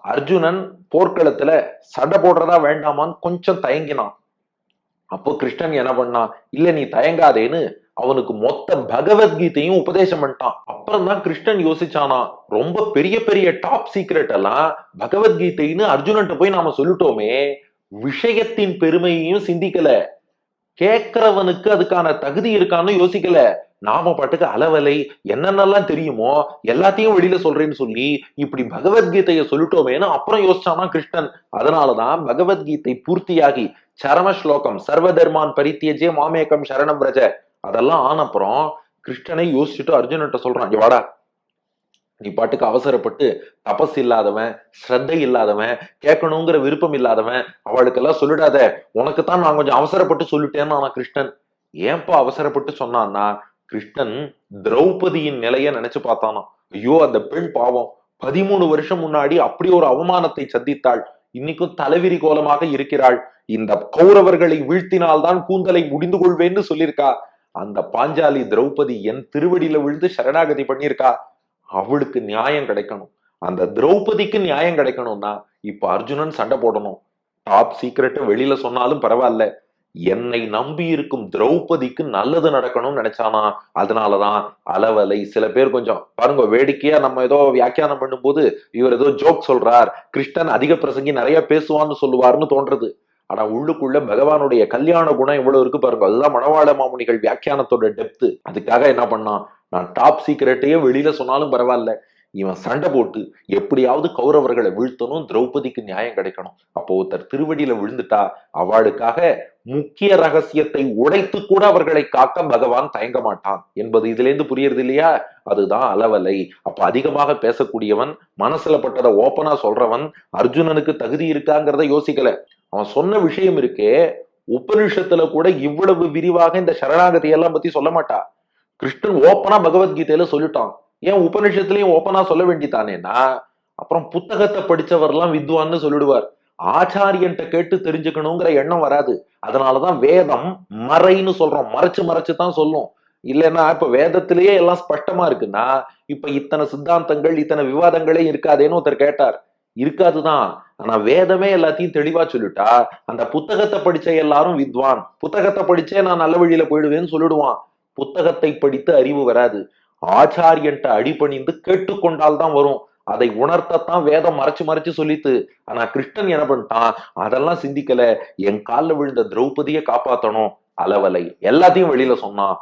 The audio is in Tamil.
அர்ஜுனன் போர்க்களத்துல சண்டை போடுறதா வேண்டாமான்னு கொஞ்சம் தயங்கினான். அப்போ கிருஷ்ணன் என்ன பண்ணான், இல்ல நீ தயங்காதேன்னு அவனுக்கு மொத்த பகவத்கீதையும் உபதேசம் பண்ணிட்டான். அப்புறம் தான் கிருஷ்ணன் யோசிச்சானா, ரொம்ப பெரிய பெரிய டாப் சீக்ரெட் எல்லாம் பகவத்கீதைன்னு அர்ஜுனன்ட்ட போய் நாம சொல்லிட்டோமே, விஷயத்தின் பெருமையையும் சிந்திக்கல, கேட்கிறவனுக்கு அதுக்கான தகுதி இருக்கான்னு யோசிக்கல. நாம பாட்டுக்கு அளவலை என்னென்னலாம் தெரியுமோ எல்லாத்தையும் வெளியில சொல்றேன்னு சொல்லி இப்படி பகவத்கீதையை சொல்லிட்டோமேனு அப்புறம் யோசிச்சானா கிருஷ்ணன். அதனாலதான் பகவத்கீதை பூர்த்தியாகி சரம ஸ்லோகம் சர்வ தர்மான் பரித்தியஜே மாமேகம் சரணம் பிரஜ அதெல்லாம் ஆனப்புறம் கிருஷ்ணனை யோசிச்சுட்டு அர்ஜுனன்ட்ட சொல்றான், இங்க வாடா, நீ பாட்டுக்கு அவசரப்பட்டு தபஸ் இல்லாதவன், ஸ்ரத்தை இல்லாதவன், கேட்கணுங்கிற விருப்பம் இல்லாதவன் அவளுக்கெல்லாம் சொல்லிடாத, உனக்குத்தான் நான் கொஞ்சம் அவசரப்பட்டு சொல்லிட்டேன்னு ஆனா கிருஷ்ணன். ஏன்பா அவசரப்பட்டு சொன்னான்னா, கிருஷ்ணன் திரௌபதியின் நிலைய நினைச்சு பார்த்தானா. ஐயோ அந்த பெண் பாவம், 13 வருஷம் முன்னாடி அப்படி ஒரு அவமானத்தை சந்தித்தாள், இன்னைக்கும் தலைவிரி கோலமாக இருக்கிறாள், இந்த கௌரவர்களை வீழ்த்தினால்தான் கூந்தலை முடிந்து கொள்வேன்னு சொல்லியிருக்கா, அந்த பாஞ்சாலி திரௌபதி என் திருவடியில விழுந்து சரணாகதி பண்ணியிருக்கா, அவளுக்கு நியாயம் கிடைக்கணும், அந்த திரௌபதிக்கு நியாயம் கிடைக்கணும்னா இப்ப அர்ஜுனன் சண்டை போடணும். டாப் சீக்ரெட் வெளியில சொன்னாலும் பரவாயில்ல, என்னை நம்பி இருக்கும் திரௌபதிக்கு நல்லது நடக்கணும்னு நினைச்சானா. அதனாலதான் அளவலை. சில பேர் கொஞ்சம் பாருங்க வேடிக்கையா நம்ம ஏதோ வியாக்கியானம் பண்ணும்போது இவர் ஏதோ ஜோக் சொல்றார், கிருஷ்ணன் அதிக பிரசங்கி நிறைய பேசுவான்னு சொல்லுவார்னு தோன்றது. ஆனா உள்ளுக்குள்ள பகவானுடைய கல்யாண குணம் எவ்வளவு இருக்கு பாருங்க. அதுதான் மணவாள மாமுனிகள் வியாக்கியானத்தோட டெப்த். அதுக்காக என்ன பண்ணான், நான் டாப் சீக்ரெட்டையே வெளியில சொன்னாலும் பரவாயில்ல, இவன் சண்டை போட்டு எப்படியாவது கௌரவர்களை வீழ்த்தணும், திரௌபதிக்கு நியாயம் கிடைக்கணும். அப்போ ஒருத்தர் திருவடியில விழுந்துட்டா அவளுக்காக முக்கிய ரகசியத்தை உடைத்து கூட அவர்களை காக்க பகவான் தயங்க மாட்டான் என்பது இதுல இருந்து புரியுறது இல்லையா. அதுதான் அளவலை. அப்ப அதிகமாக பேசக்கூடியவன், மனசுல பட்டதை ஓப்பனா சொல்றவன், அர்ஜுனனுக்கு தகுதி இருக்காங்கிறத யோசிக்கல. அவன் சொன்ன விஷயம் இருக்கே, உபனிஷத்துல கூட இவ்வளவு விரிவாக இந்த சரணாகதி எல்லாம் பத்தி சொல்ல மாட்டா. கிருஷ்ணன் ஓப்பனா பகவத்கீதையில சொல்லிட்டான். ஏன் உபநிஷத்துலயும் ஓப்பனா சொல்ல வேண்டித்தானேன்னா, அப்புறம் புத்தகத்தை படிச்சவர்லாம் வித்வான்னு சொல்லிடுவார், ஆச்சாரியன்ட்ட கேட்டு தெரிஞ்சுக்கணுங்கிற எண்ணம் வராது. அதனாலதான் வேதம் மறைன்னு சொல்றோம், மறைச்சு மறைச்சு தான் சொல்லும். இல்லைன்னா இப்ப வேதத்திலேயே எல்லாம் ஸ்பஷ்டமா இருக்குன்னா இப்ப இத்தனை சித்தாந்தங்கள் இத்தனை விவாதங்களே இருக்காதேன்னு ஒருத்தர் கேட்டார். இருக்காதுதான். ஆனா வேதமே எல்லாத்தையும் தெளிவா சொல்லிட்டா அந்த புத்தகத்தை படிச்ச எல்லாரும் வித்வான், புத்தகத்தை படிச்சே நான் நல்ல வழியில போயிடுவேன்னு சொல்லிடுவான். புத்தகத்தை படித்து அறிவு வராது, ஆச்சாரியன்ட்ட அடிபணிந்து கேட்டுக்கொண்டால்தான் வரும். அதை உணர்த்தத்தான் வேதம் மறைச்சு மறைச்சு சொல்லித்து. ஆனா கிருஷ்ணன் என்ன பண்ணிட்டான், அதெல்லாம் சிந்திக்கல, என் காலில் விழுந்த திரௌபதியை காப்பாத்தணும், அளவலை எல்லாத்தையும் வெளியில சொன்னான்.